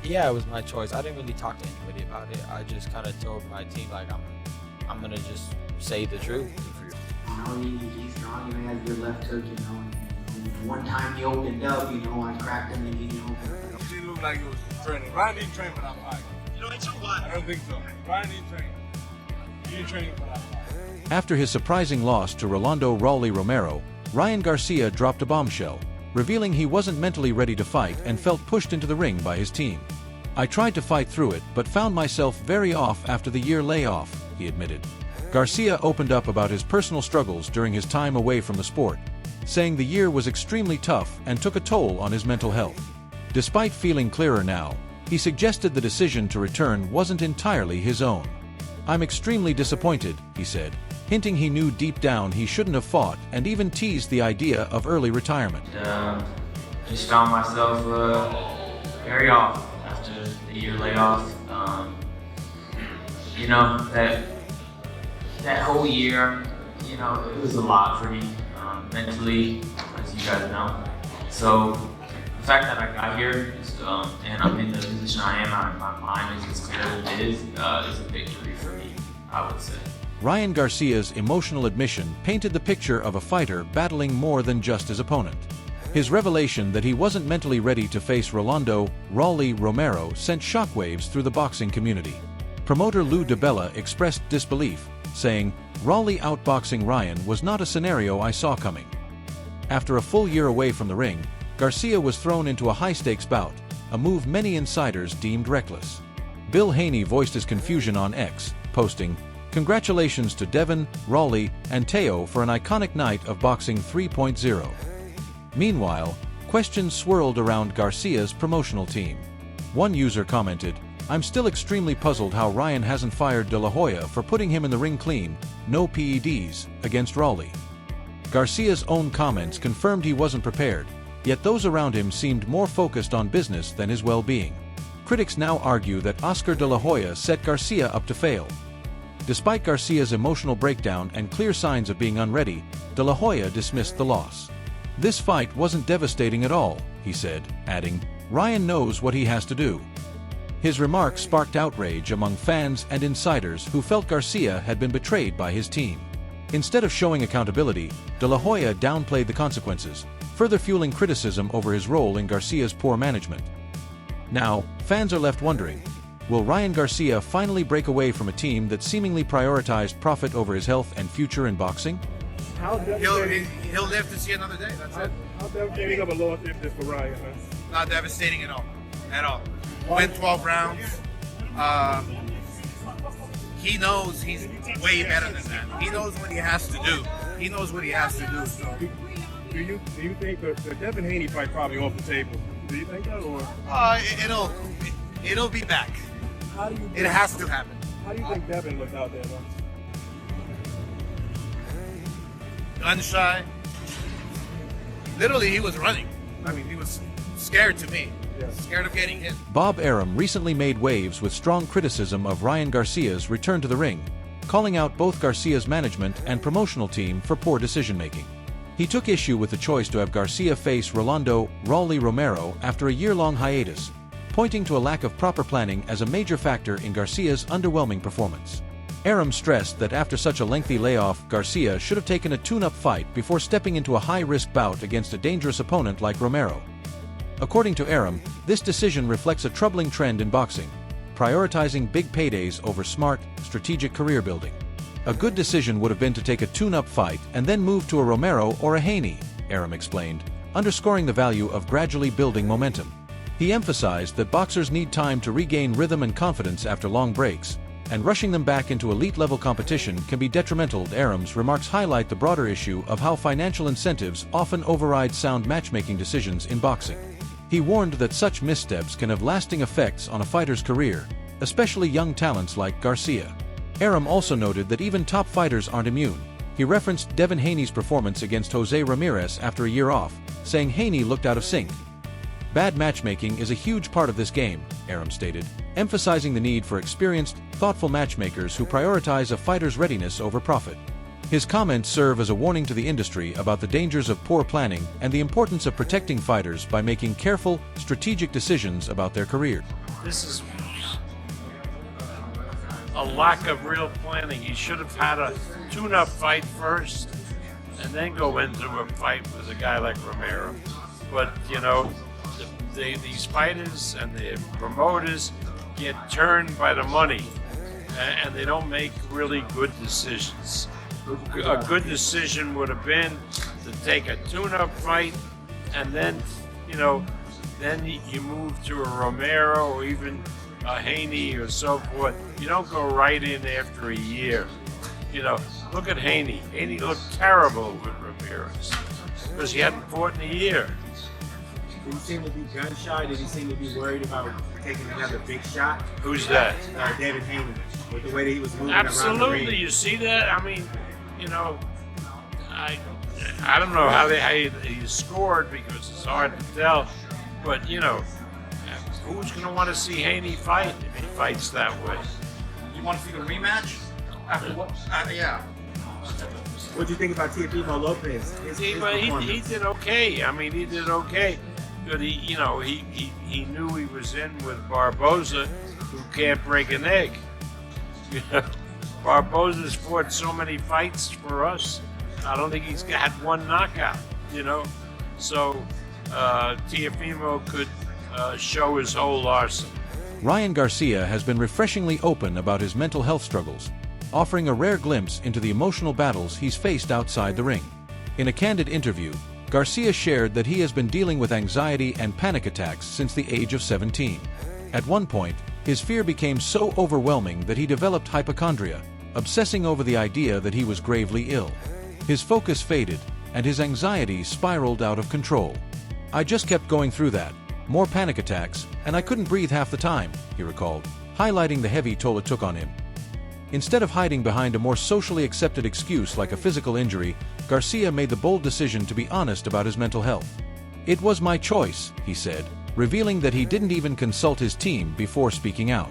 Yeah, it was my choice. I didn't really talk to anybody about it. I just kind of told my team like I'm gonna just say the truth. He's strong. He has good left hook. One time he opened up. I cracked him and he didn't open up. He looked like he was training. Ryan didn't train for that fight. It's a lot. I don't think so. Ryan didn't train. He didn't train for that fight. After his surprising loss to Rolly Romero, Ryan Garcia dropped a bombshell, revealing he wasn't mentally ready to fight and felt pushed into the ring by his team. "I tried to fight through it but found myself very off after the year layoff," he admitted. Garcia opened up about his personal struggles during his time away from the sport, saying the year was extremely tough and took a toll on his mental health. Despite feeling clearer now, he suggested the decision to return wasn't entirely his own. "I'm extremely disappointed," he said, hinting he knew deep down he shouldn't have fought and even teased the idea of early retirement. Just found myself very off after the year layoff. That whole year, it was a lot for me mentally, as you guys know. So the fact that I got here and I'm in the position I am, my mind is as clear as it is a victory for me, I would say. Ryan Garcia's emotional admission painted the picture of a fighter battling more than just his opponent. His revelation that he wasn't mentally ready to face Rolly Romero sent shockwaves through the boxing community. Promoter Lou DiBella expressed disbelief, saying, "Rolly outboxing Ryan was not a scenario I saw coming." After a full year away from the ring, Garcia was thrown into a high-stakes bout, a move many insiders deemed reckless. Bill Haney voiced his confusion on X, posting, "Congratulations to Devin, Rolly, and Teo for an iconic night of Boxing 3.0. Meanwhile, questions swirled around Garcia's promotional team. One user commented, "I'm still extremely puzzled how Ryan hasn't fired De La Hoya for putting him in the ring clean, no PEDs, against Rolly." Garcia's own comments confirmed he wasn't prepared, yet those around him seemed more focused on business than his well-being. Critics now argue that Oscar De La Hoya set Garcia up to fail. Despite Garcia's emotional breakdown and clear signs of being unready, De La Hoya dismissed the loss. "This fight wasn't devastating at all," he said, adding, "Ryan knows what he has to do." His remarks sparked outrage among fans and insiders who felt Garcia had been betrayed by his team. Instead of showing accountability, De La Hoya downplayed the consequences, further fueling criticism over his role in Garcia's poor management. Now, fans are left wondering, will Ryan Garcia finally break away from a team that seemingly prioritized profit over his health and future in boxing? He'll live to see another day. That's it. How devastating of a loss is this for Ryan, man? Not devastating at all. At all. Went 12 rounds. He knows he's way better than that. He knows what he has to do. So. Do you think the Devin Haney fight probably off the table? Do you think that, or? It'll be back. It has to happen. How do you think Devin looked out there, man? Gun shy. Literally, he was running. I mean, he was scared to me. Scared of getting hit. Bob Arum recently made waves with strong criticism of Ryan Garcia's return to the ring, calling out both Garcia's management and promotional team for poor decision-making. He took issue with the choice to have Garcia face Rolly Romero after a year-long hiatus, pointing to a lack of proper planning as a major factor in Garcia's underwhelming performance. Arum stressed that after such a lengthy layoff, Garcia should have taken a tune-up fight before stepping into a high-risk bout against a dangerous opponent like Romero. According to Arum, this decision reflects a troubling trend in boxing, prioritizing big paydays over smart, strategic career building. "A good decision would have been to take a tune-up fight and then move to a Romero or a Haney," Arum explained, underscoring the value of gradually building momentum. He emphasized that boxers need time to regain rhythm and confidence after long breaks, and rushing them back into elite-level competition can be detrimental. Arum's remarks highlight the broader issue of how financial incentives often override sound matchmaking decisions in boxing. He warned that such missteps can have lasting effects on a fighter's career, especially young talents like Garcia. Arum also noted that even top fighters aren't immune. He referenced Devin Haney's performance against Jose Ramirez after a year off, saying Haney looked out of sync. "Bad matchmaking is a huge part of this game," Arum stated, emphasizing the need for experienced, thoughtful matchmakers who prioritize a fighter's readiness over profit. His comments serve as a warning to the industry about the dangers of poor planning and the importance of protecting fighters by making careful, strategic decisions about their career. This is a lack of real planning. He should have had a tune-up fight first and then go into a fight with a guy like Romero. But, you know, these fighters and the promoters get turned by the money, and they don't make really good decisions. A good decision would have been to take a tune-up fight, and then, you know, then you move to a Romero or even a Haney or so forth. You don't go right in after a year. You know, look at Haney. Haney looked terrible with Ramirez because he hadn't fought in a year. Did he seem to be gun shy? Did he seem to be worried about taking another big shot? Who's that? David Haney, with the way that he was moving around the ring. Absolutely. You see that? I mean, you know, I don't know how he scored because it's hard to tell. But, you know, who's going to want to see Haney fight if he fights that way? You want to see the rematch? After what? Yeah. What do you think about Teofimo Lopez? He did okay. I mean, he did okay. But he knew he was in with Barboza, who can't break an egg. You know, Barboza's fought so many fights for us. I don't think he's had one knockout. You know, so Teofimo could show his whole arsenal. Ryan Garcia has been refreshingly open about his mental health struggles, offering a rare glimpse into the emotional battles he's faced outside the ring. In a candid interview, Garcia shared that he has been dealing with anxiety and panic attacks since the age of 17. At one point, his fear became so overwhelming that he developed hypochondria, obsessing over the idea that he was gravely ill. His focus faded, and his anxiety spiraled out of control. "I just kept going through that. More panic attacks, and I couldn't breathe half the time," he recalled, highlighting the heavy toll it took on him. Instead of hiding behind a more socially accepted excuse like a physical injury, Garcia made the bold decision to be honest about his mental health. "It was my choice," he said, revealing that he didn't even consult his team before speaking out.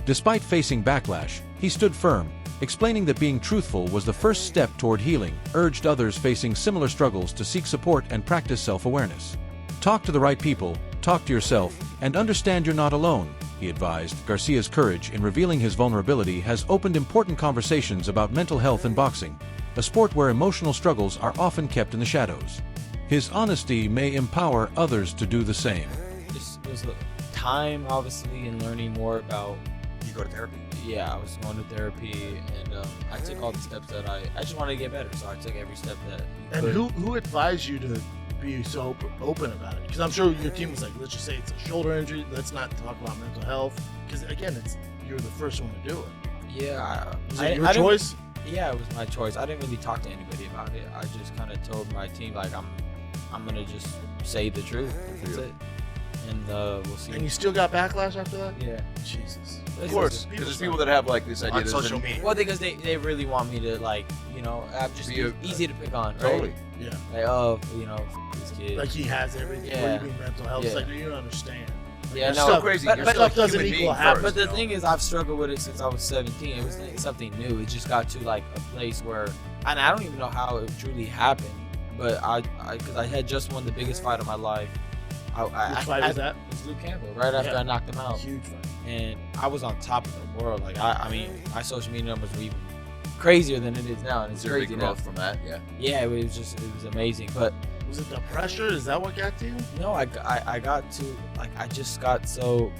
Despite facing backlash, he stood firm, explaining that being truthful was the first step toward healing, urged others facing similar struggles to seek support and practice self-awareness. "Talk to the right people, talk to yourself, and understand you're not alone," he advised. Garcia's courage in revealing his vulnerability has opened important conversations about mental health in boxing, a sport where emotional struggles are often kept in the shadows. His honesty may empower others to do the same. It was time, obviously, and learning more about. You go to therapy? Yeah, I was going to therapy, and I took all the steps that I just wanted to get better, so I took every step that. And who advised you to be so open about it? Because I'm sure your team was like, let's just say it's a shoulder injury, let's not talk about mental health. Because again, you're the first one to do it. Yeah. Was it your choice? Yeah, it was my choice. I didn't really talk to anybody about it. I just kind of told my team, like, I'm gonna just say the truth. That's it. And we'll see. And you still got backlash after that? Yeah. Jesus. Of course, because there's people that have like this idea On social media. Well, because they really want me to, like, you know, I'm just easy to pick on, right? Totally. Yeah. Like, oh, you know, this kid. Like he has everything. Yeah. What do you mean mental health? It's Yeah. like, you don't understand. Yeah, Your no, stuff, crazy. But You're stuff still a doesn't human equal being happiness. But the you know? thing is, I've struggled with it since I was 17. It was something new. It just got to like a place where, and I don't even know how it truly happened, but because I had just won the biggest fight of my life. Which fight was that? It was Luke Campbell, right after I knocked him out. Huge fight. And I was on top of the world. Like, I mean, my social media numbers were even crazier than it is now, and it's Is there a crazy big now. growth from that? Yeah. Yeah, it was amazing. But Was it the pressure? Is that what got to you? no, I got to, like, I just got so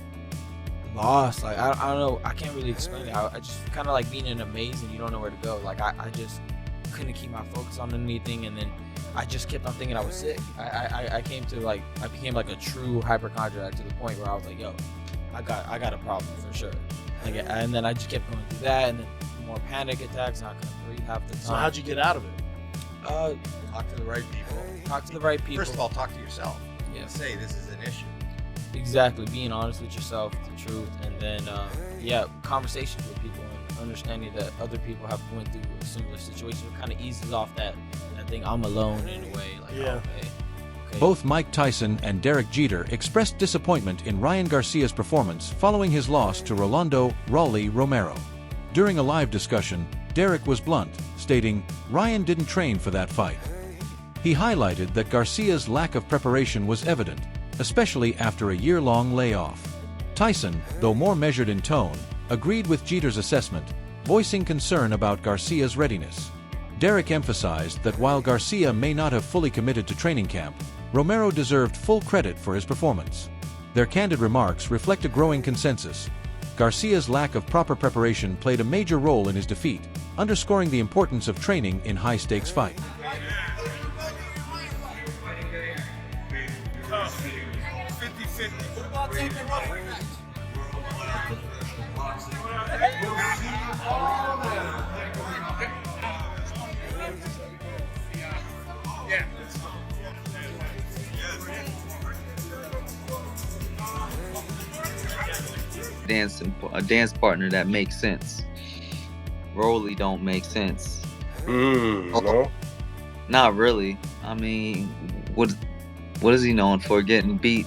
lost. Like, I don't know. I can't really explain it. I just kind of like being in a maze and you don't know where to go. Like, I just couldn't keep my focus on anything, and then I just kept on thinking I was sick. I came to, like, I became like a true hypochondriac to the point where I was like, yo, I got a problem for sure. Like, and then I just kept going through that, and then more panic attacks, and I couldn't breathe half the time. So how'd you get out of it? Talk to the right people. Talk to the right people. First of all, talk to yourself. Yeah. Say this is an issue. Exactly, being honest with yourself, the truth, and then conversations with people and understanding that other people have went through a similar situation. It kind of eases off that thing. I'm alone in a way. Like, Yeah. okay. Both Mike Tyson and Derek Jeter expressed disappointment in Ryan Garcia's performance following his loss to Rolly Romero. During a live discussion, Derek was blunt, stating, "Ryan didn't train for that fight." He highlighted that Garcia's lack of preparation was evident, especially after a year-long layoff. Tyson, though more measured in tone, agreed with Jeter's assessment, voicing concern about Garcia's readiness. Derek emphasized that while Garcia may not have fully committed to training camp, Romero deserved full credit for his performance. Their candid remarks reflect a growing consensus. Garcia's lack of proper preparation played a major role in his defeat, underscoring the importance of training in high-stakes fights. A dance partner that makes sense. Rolly don't make sense. No. Not really. I mean, what is he known for? Getting beat,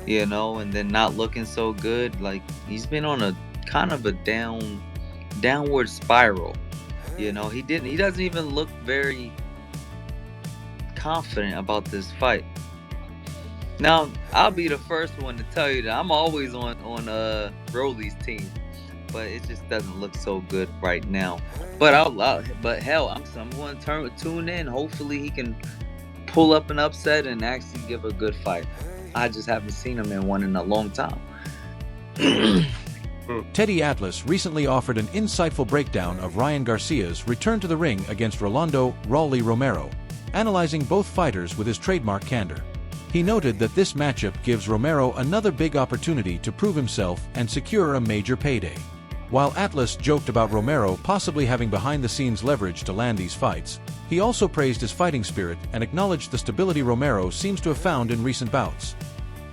and then not looking so good. Like, he's been on a kind of a downward spiral. He doesn't even look very confident about this fight. Now, I'll be the first one to tell you that I'm always on Rolly's team, but it just doesn't look so good right now. But I'm going to tune in. Hopefully, he can pull up an upset and actually give a good fight. I just haven't seen him in one in a long time. Teddy Atlas recently offered an insightful breakdown of Ryan Garcia's return to the ring against Rolly Romero, analyzing both fighters with his trademark candor. He noted that this matchup gives Romero another big opportunity to prove himself and secure a major payday. While Atlas joked about Romero possibly having behind-the-scenes leverage to land these fights, he also praised his fighting spirit and acknowledged the stability Romero seems to have found in recent bouts.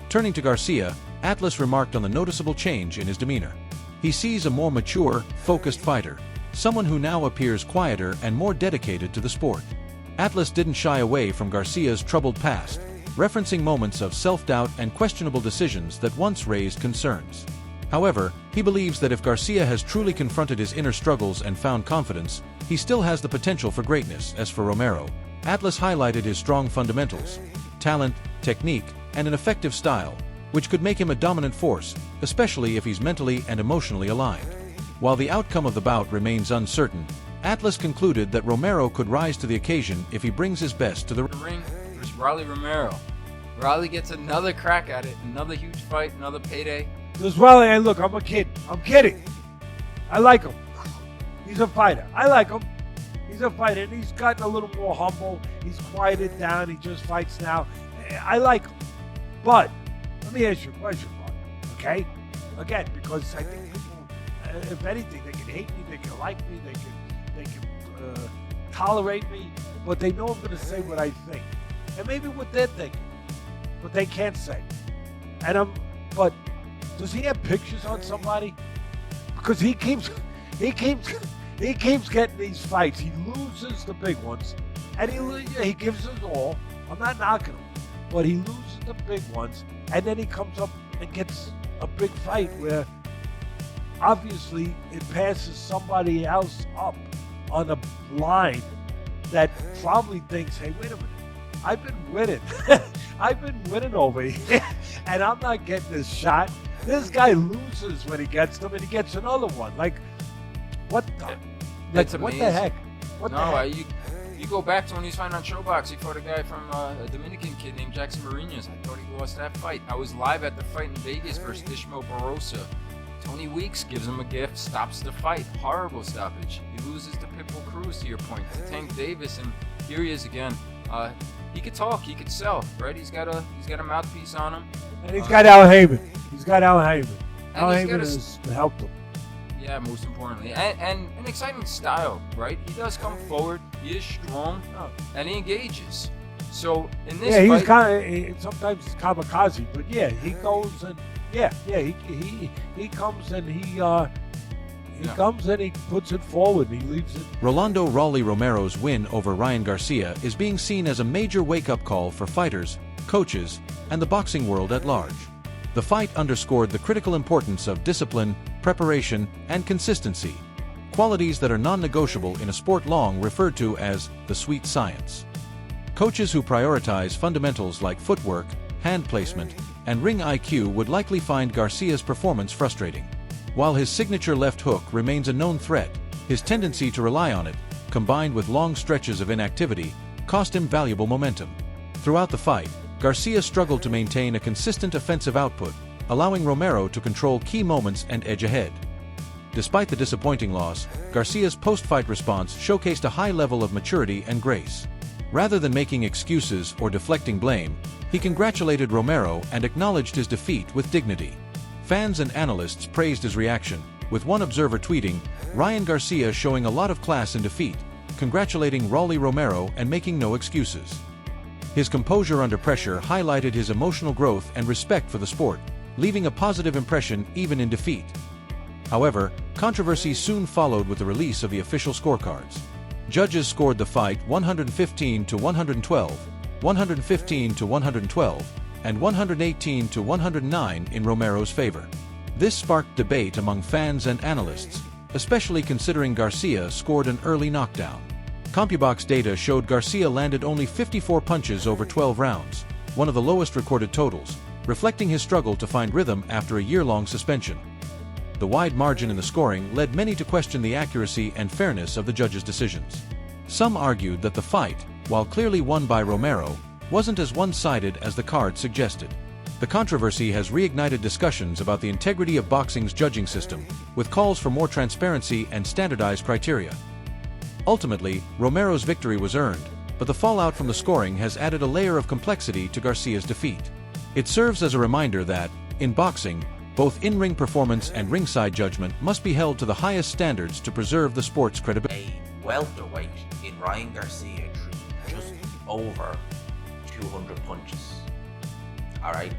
Turning to Garcia, Atlas remarked on the noticeable change in his demeanor. He sees a more mature, focused fighter, someone who now appears quieter and more dedicated to the sport. Atlas didn't shy away from Garcia's troubled past, referencing moments of self-doubt and questionable decisions that once raised concerns. However, he believes that if Garcia has truly confronted his inner struggles and found confidence, he still has the potential for greatness. As for Romero, Atlas highlighted his strong fundamentals, talent, technique, and an effective style, which could make him a dominant force, especially if he's mentally and emotionally aligned. While the outcome of the bout remains uncertain, Atlas concluded that Romero could rise to the occasion if he brings his best to the ring versus Rolly Romero. Rolly gets another crack at it, another huge fight, another payday. Does Rolly, hey, look, I'm a kid. I'm kidding. I like him. He's a fighter. I like him. He's a fighter, and he's gotten a little more humble. He's quieted down. He just fights now. I like him. But let me ask you a question, Mark. Okay? Again, because I think people, if anything, they can hate me, they can like me, they can tolerate me, but they know I'm going to say what I think, and maybe what they're thinking, but they can't say. But does he have pictures on somebody? Because he keeps getting these fights. He loses the big ones, and he gives us all. I'm not knocking him, but he loses the big ones, and then he comes up and gets a big fight where obviously it passes somebody else up on a line that probably thinks, hey, wait a minute, I've been winning. I've been winning over here, and I'm not getting this shot. This guy loses when he gets them, and he gets another one. Like, what the? That's like, amazing. What the heck? What the heck? You go back to when he was fighting on Showbox. He fought a guy from a Dominican kid named Jackson Marinas. I thought he lost that fight. I was live at the fight in Vegas versus Ishmael Barrosa. Tony Weeks gives him a gift, stops the fight. Horrible stoppage. He loses to Pitbull Cruz, to your point, to Tank Davis, and here he is again. He could talk, he could sell, right? He's got a mouthpiece on him. And he's got Al Heyman. He's got Al Heyman. Al And Heyman has helped him. Yeah, most importantly. And an exciting style, right? He does come forward, he is strong, and he engages. So in this he's fight, kind of sometimes he's kamikaze, but yeah, he goes and he comes and he comes and he puts it forward and he leaves it. Rolly Romero's win over Ryan Garcia is being seen as a major wake-up call for fighters, coaches, and the boxing world at large. The fight underscored the critical importance of discipline, preparation, and consistency, qualities that are non-negotiable in a sport long referred to as the sweet science. Coaches who prioritize fundamentals like footwork, hand placement, and ring IQ would likely find Garcia's performance frustrating. While his signature left hook remains a known threat, his tendency to rely on it, combined with long stretches of inactivity, cost him valuable momentum. Throughout the fight, Garcia struggled to maintain a consistent offensive output, allowing Romero to control key moments and edge ahead. Despite the disappointing loss, Garcia's post-fight response showcased a high level of maturity and grace. Rather than making excuses or deflecting blame, he congratulated Romero and acknowledged his defeat with dignity. Fans and analysts praised his reaction, with one observer tweeting, "Ryan Garcia showing a lot of class in defeat, congratulating Rolly Romero and making no excuses." His composure under pressure highlighted his emotional growth and respect for the sport, leaving a positive impression even in defeat. However, controversy soon followed with the release of the official scorecards. Judges scored the fight 115-112, 115-112, and 118-109 in Romero's favor. This sparked debate among fans and analysts, especially considering Garcia scored an early knockdown. CompuBox data showed Garcia landed only 54 punches over 12 rounds, one of the lowest recorded totals, reflecting his struggle to find rhythm after a year-long suspension. The wide margin in the scoring led many to question the accuracy and fairness of the judges' decisions. Some argued that the fight, while clearly won by Romero, wasn't as one-sided as the card suggested. The controversy has reignited discussions about the integrity of boxing's judging system, with calls for more transparency and standardized criteria. Ultimately, Romero's victory was earned, but the fallout from the scoring has added a layer of complexity to Garcia's defeat. It serves as a reminder that, in boxing, both in-ring performance and ringside judgment must be held to the highest standards to preserve the sport's credibility. A welterweight in Ryan Garcia threw just over 200 punches. Alright,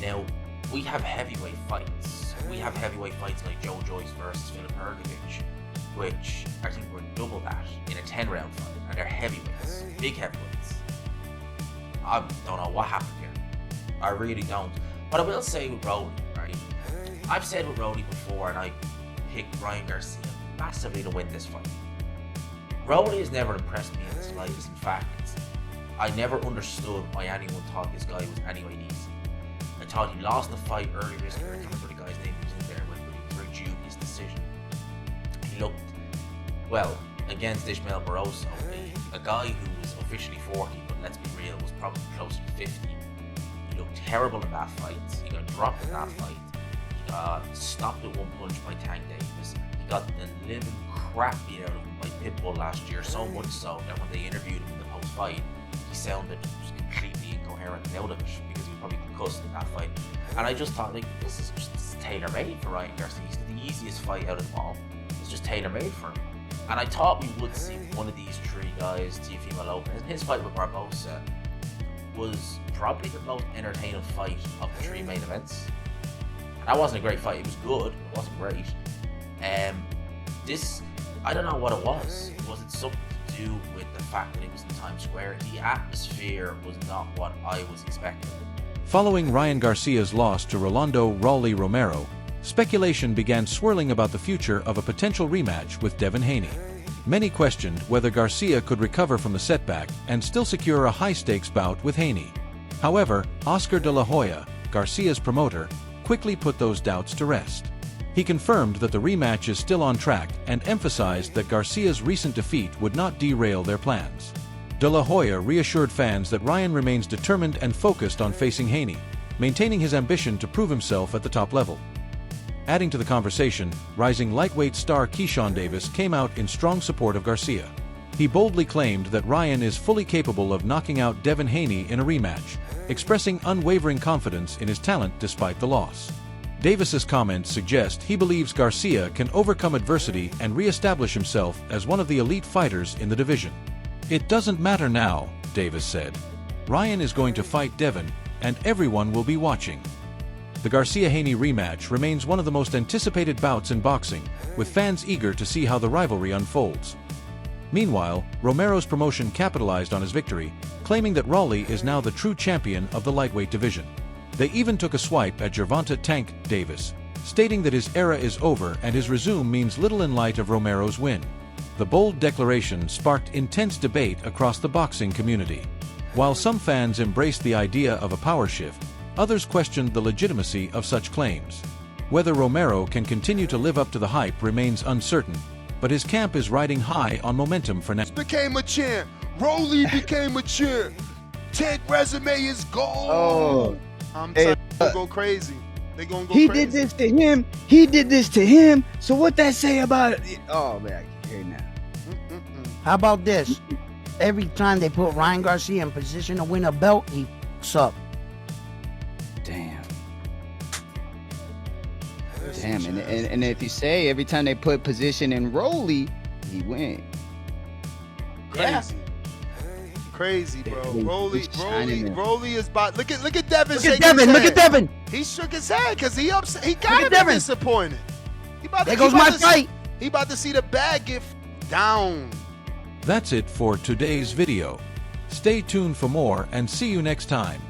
now we have heavyweight fights. We have heavyweight fights like Joe Joyce versus Filip Hrgovic, which I think were double that in a 10-round fight, and they're heavyweights, big heavyweights. I don't know what happened here. I really don't. But I will say with Rolly, right? I've said with Rolly before, and I picked Ryan Garcia massively to win this fight. Rolly has never impressed me in the slightest. In fact, I never understood why anyone thought this guy was anyway easy. I thought he lost the fight earlier this year. I can't remember the guy's name who was in there with, but it was a very dubious decision. He looked, well, against Ishmael Barroso, a guy who was officially 40, but let's be real, was probably closer to 50. He looked terrible in that fight. He got dropped in that fight. He got stopped at one punch by Tank Davis. He got the living crap beat out of him by Pitbull last year, so much so that when they interviewed him in the post-fight, he sounded just completely incoherent and out of it because he was probably concussed in that fight. And I just thought, like, this is just tailor-made for Ryan Garcia. He's got the easiest fight out of them all. It's just tailor-made for him. And I thought we would see one of these three guys, Teofimo Lopez, and his fight with Barbosa was probably the most entertaining fight of the three main events. And that wasn't a great fight. It was good, but it wasn't great. This, I don't know what it was. Was it something to do with the fact that it was in Times Square? The atmosphere was not what I was expecting. Following Ryan Garcia's loss to Rolando "Rolly" Romero, speculation began swirling about the future of a potential rematch with Devin Haney. Many questioned whether Garcia could recover from the setback and still secure a high-stakes bout with Haney. However, Oscar de la Hoya, Garcia's promoter, quickly put those doubts to rest. He confirmed that the rematch is still on track and emphasized that Garcia's recent defeat would not derail their plans. De la Hoya reassured fans that Ryan remains determined and focused on facing Haney, maintaining his ambition to prove himself at the top level. Adding to the conversation, rising lightweight star Keyshawn Davis came out in strong support of Garcia. He boldly claimed that Ryan is fully capable of knocking out Devin Haney in a rematch, expressing unwavering confidence in his talent despite the loss. Davis's comments suggest he believes Garcia can overcome adversity and re-establish himself as one of the elite fighters in the division. "It doesn't matter now," Davis said. "Ryan is going to fight Devin, and everyone will be watching." The Garcia-Haney rematch remains one of the most anticipated bouts in boxing, with fans eager to see how the rivalry unfolds. Meanwhile, Romero's promotion capitalized on his victory, claiming that Rolly is now the true champion of the lightweight division. They even took a swipe at Gervonta "Tank" Davis, stating that his era is over and his resume means little in light of Romero's win. The bold declaration sparked intense debate across the boxing community. While some fans embraced the idea of a power shift, others questioned the legitimacy of such claims. Whether Romero can continue to live up to the hype remains uncertain, but his camp is riding high on momentum for now. Became a champ. Rolly became a champ. Ted resume is gold. Oh. I'm telling you, they're gonna go crazy. They gonna go He crazy. did this to him. He did this to him. So what that say about it? Oh man, I can hear it now. How about this? Every time they put Ryan Garcia in position to win a belt, he f***s up. Damn. Damn, and if you say every time they put position in Rolly, he win. Crazy. Crazy, bro. Rolly shining is about. Look at Devin. Look at Devin. Look at Devin. He shook his head because he upset. He Look gotta at be Devin. disappointed. There goes my fight. He about to see the bag get down. That's it for today's video. Stay tuned for more and see you next time.